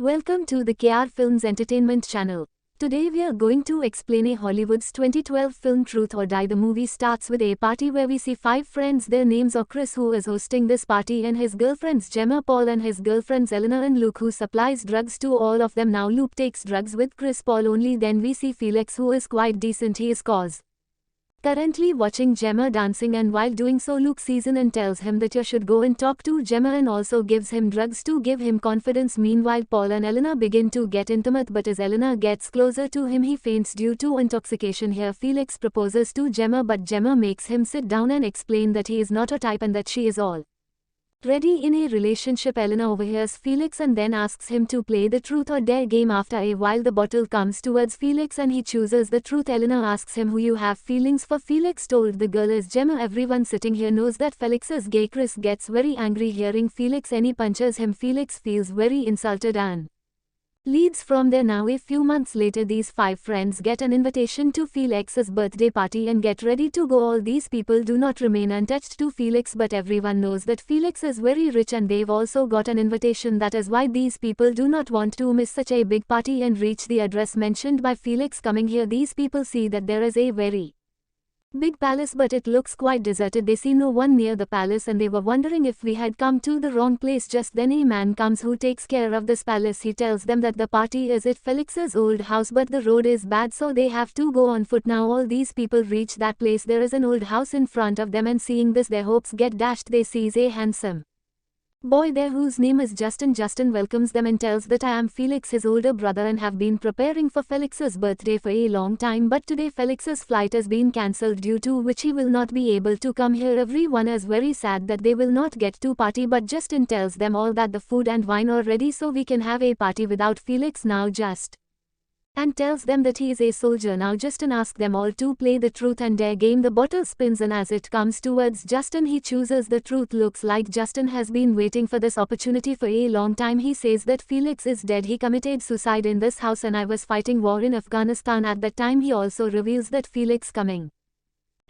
Welcome to the K.R Films entertainment channel. Today we are going to explain a Hollywood's 2012 film Truth or Die. The movie starts with a party where we see five friends. Their names are Chris, who is hosting this party, and his girlfriends Gemma, Paul and his girlfriends Eleanor and Luke, who supplies drugs to all of them. Now Luke takes drugs with Chris Paul only. Then we see Felix, who is quite decent. He is currently watching Gemma dancing, and while doing so Luke sees in and tells him that you should go and talk to Gemma, and also gives him drugs to give him confidence. Meanwhile Paul and Eleanor begin to get intimate, but as Eleanor gets closer to him he faints due to intoxication. Here Felix proposes to Gemma, but Gemma makes him sit down and explain that he is not her type and that she is already in a relationship. Eleanor overhears Felix and then asks him to play the truth or dare game. After a while the bottle comes towards Felix and he chooses the truth. Eleanor asks him who you have feelings for. Felix told the girl is Gemma. Everyone sitting here knows that Felix is gay. Chris gets very angry hearing Felix and he punches him. Felix feels very insulted and leads from there. Now a few months later these five friends get an invitation to Felix's birthday party and get ready to go. All these people do not remain untouched to Felix, but everyone knows that Felix is very rich and they've also got an invitation. That is why these people do not want to miss such a big party and reach the address mentioned by Felix. Coming here these people see that there is a very big palace, but it looks quite deserted. They see no one near the palace and they were wondering if we had come to the wrong place. Just then a man comes who takes care of this palace. He tells them that the party is at Felix's old house, but the road is bad so they have to go on foot. Now all these people reach that place. There is an old house in front of them, and seeing this their hopes get dashed. They sees a handsome boy there whose name is Justin. Justin welcomes them and tells that I am Felix, his older brother, and have been preparing for Felix's birthday for a long time, but today Felix's flight has been cancelled, due to which he will not be able to come here. Everyone is very sad that they will not get to party, but Justin tells them all that the food and wine are ready so we can have a party without Felix now. And tells them that he is a soldier. Now Justin asks them all to play the truth and dare game. The bottle spins and as it comes towards Justin he chooses the truth. Looks like Justin has been waiting for this opportunity for a long time. He says that Felix is dead. He committed suicide in this house and I was fighting war in Afghanistan at that time. He also reveals that Felix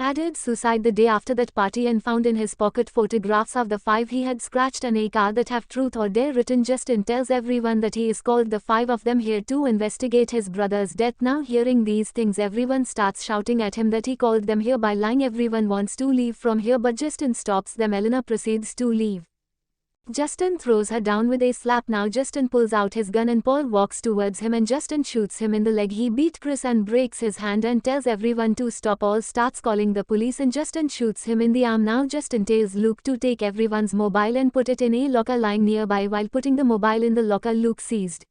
added suicide the day after that party and found in his pocket photographs of the five he had scratched and a card that have truth or dare written. Justin tells everyone that he is called the five of them here to investigate his brother's death. Now hearing these things everyone starts shouting at him that he called them here by lying. Everyone wants to leave from here but Justin stops them. Eleanor proceeds to leave. Justin throws her down with a slap. Now Justin pulls out his gun and Paul walks towards him and Justin shoots him in the leg. He beat Chris and breaks his hand and tells everyone to stop. Paul starts calling the police and Justin shoots him in the arm. Now Justin tells Luke to take everyone's mobile and put it in a locker lying nearby. While putting the mobile in the locker, Luke seized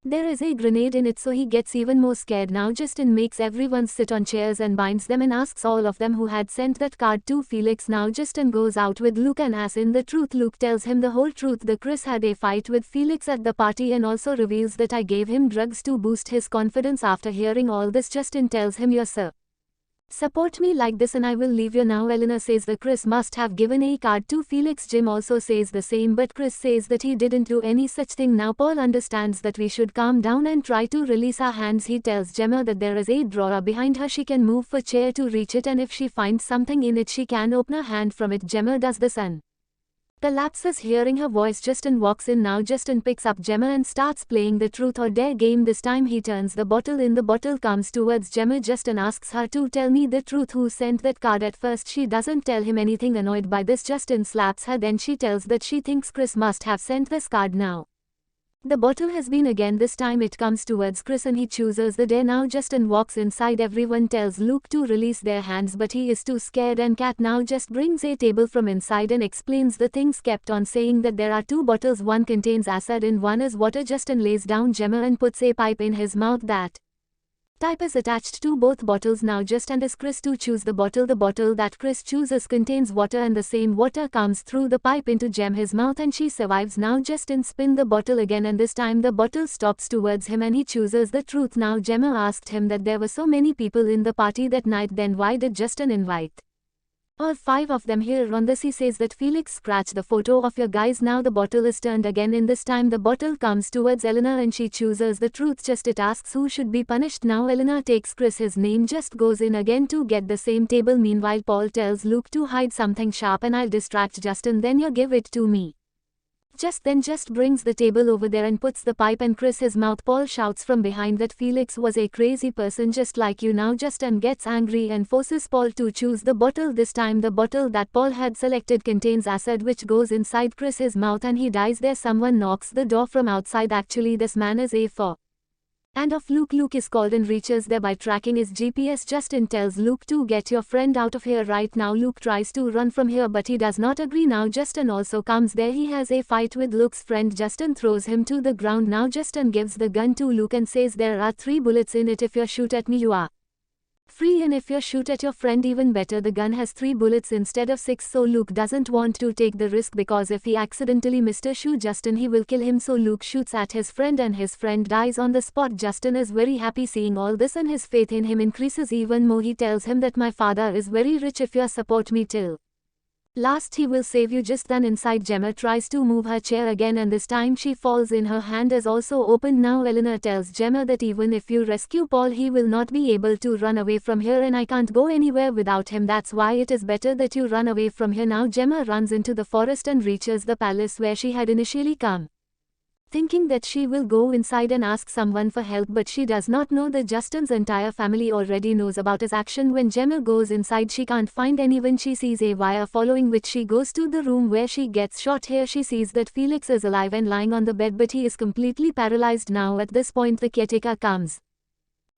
there is a grenade in it, so he gets even more scared. Now Justin makes everyone sit on chairs and binds them and asks all of them who had sent that card to Felix. Now Justin goes out with Luke and asks in the truth. Luke tells him the whole truth. The Chris had a fight with Felix at the party and also reveals that I gave him drugs to boost his confidence. After hearing all this Justin tells him, yes sir, support me like this and I will leave you now. Eleanor says the Chris must have given a card to Felix. Jim also says the same, but Chris says that he didn't do any such thing. Now Paul understands that we should calm down and try to release our hands. He tells Gemma that there is a drawer behind her. She can move her chair to reach it, and if she finds something in it she can open her hand from it. Gemma does this and collapses. Hearing her voice Justin walks in. Now Justin picks up Gemma and starts playing the truth or dare game. This time he turns the bottle in. The bottle comes towards Gemma. Justin asks her to tell me the truth, who sent that card. At first she doesn't tell him anything. Annoyed by this Justin slaps her. Then she tells that she thinks Chris must have sent this card. Now the bottle has been again. This time it comes towards Chris and he chooses the dare. Now Justin walks inside. Everyone tells Luke to release their hands but he is too scared, and Kat now just brings a table from inside and explains the things, kept on saying that there are two bottles, one contains acid and one is water. Justin lays down Gemma and puts a pipe in his mouth. That type is attached to both bottles. Now Justin asks Chris to choose the bottle. The bottle that Chris chooses contains water and the same water comes through the pipe into Gemma's mouth and she survives. Now Justin spins the bottle again and this time the bottle stops towards him and he chooses the truth. Now Gemma asked him that there were so many people in the party that night, then why did Justin invite all five of them here? On this he says that Felix scratched the photo of your guys. Now the bottle is turned again and this time the bottle comes towards Eleanor and she chooses the truth. Just it asks who should be punished. Now Eleanor takes Chris, his name just goes in again to get the same table. Meanwhile Paul tells Luke to hide something sharp and I'll distract Justin, then you give it to me. Just brings the table over there and puts the pipe and Chris his mouth. Paul shouts from behind that Felix was a crazy person just like you now Justin gets angry and forces Paul to choose the bottle. This time the bottle that Paul had selected contains acid which goes inside Chris his mouth and he dies there. Someone knocks the door from outside. Actually this man is a for and of Luke. Luke is called and reaches there by tracking his GPS. Justin tells Luke to get your friend out of here right now. Luke tries to run from here but he does not agree. Now Justin also comes there. He has a fight with Luke's friend. Justin throws him to the ground. Now Justin gives the gun to Luke and says there are 3 bullets in it. If you shoot at me you are free and if you shoot at your friend even better. The gun has 3 bullets instead of 6, so Luke doesn't want to take the risk because if he accidentally missed a shoot Justin he will kill him. So Luke shoots at his friend and his friend dies on the spot. Justin is very happy seeing all this and his faith in him increases even more. He tells him that my father is very rich. If you support me till last he will save you. Just then inside Gemma tries to move her chair again and this time she falls in. Her hand is also opened. Now Eleanor tells Gemma that even if you rescue Paul he will not be able to run away from here and I can't go anywhere without him. That's why it is better that you run away from here. Now Gemma runs into the forest and reaches the palace where she had initially come, thinking that she will go inside and ask someone for help, but she does not know that Justin's entire family already knows about his action. When Gemma goes inside she can't find anyone. She sees a wire following which she goes to the room where she gets shot. Here she sees that Felix is alive and lying on the bed but he is completely paralyzed. Now at this point the caretaker comes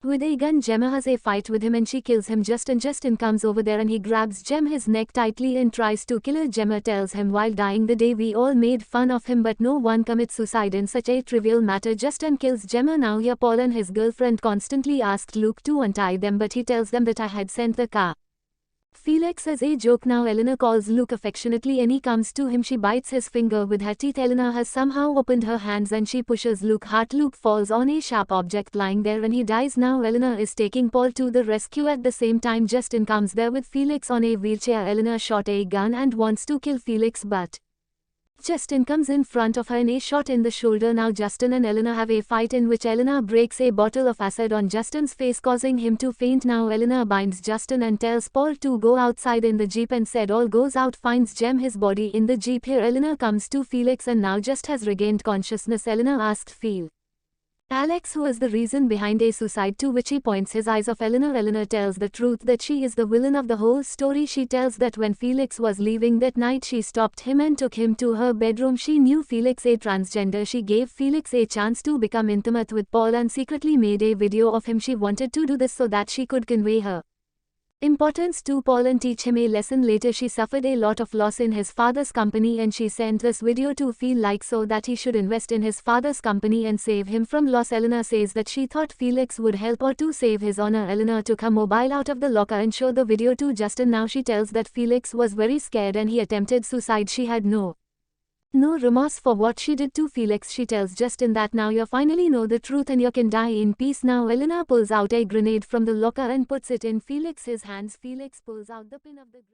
with a gun. Gemma has a fight with him and she kills him. Justin comes over there and he grabs his neck tightly and tries to kill her. Gemma tells him while dying the day we all made fun of him but no one commits suicide in such a trivial matter. Justin kills Gemma. Now here Paul and his girlfriend constantly asked Luke to untie them but he tells them that I had sent the car Felix as a joke. Now Eleanor calls Luke affectionately and he comes to him. She bites his finger with her teeth. Eleanor has somehow opened her hands and she pushes Luke hard. Luke falls on a sharp object lying there and he dies. Now Eleanor is taking Paul to the rescue. At the same time Justin comes there with Felix on a wheelchair. Eleanor shot a gun and wants to kill Felix but Justin comes in front of her in a shot in the shoulder. Now Justin and Eleanor have a fight in which Eleanor breaks a bottle of acid on Justin's face causing him to faint. Now Eleanor binds Justin and tells Paul to go outside in the jeep and said all goes out, finds his body in the jeep. Here Eleanor comes to Felix and now just has regained consciousness. Eleanor asked Alex who is the reason behind a suicide, to which he points his eyes of Eleanor. Eleanor tells the truth that she is the villain of the whole story. She tells that when Felix was leaving that night she stopped him and took him to her bedroom. She knew Felix a transgender. She gave Felix a chance to become intimate with Paul and secretly made a video of him. She wanted to do this so that she could convey her importance to Paul and teach him a lesson. Later she suffered a lot of loss in his father's company and she sent this video to Felix so that he should invest in his father's company and save him from loss. Eleanor says that she thought Felix would help her to save his honor. Eleanor took her mobile out of the locker and showed the video to Justin. Now she tells that Felix was very scared and he attempted suicide. She had no remorse for what she did to Felix. She tells Justin that now you finally know the truth and you can die in peace. Now Eleanor pulls out a grenade from the locker and puts it in Felix's hands. Felix pulls out the pin of the grenade.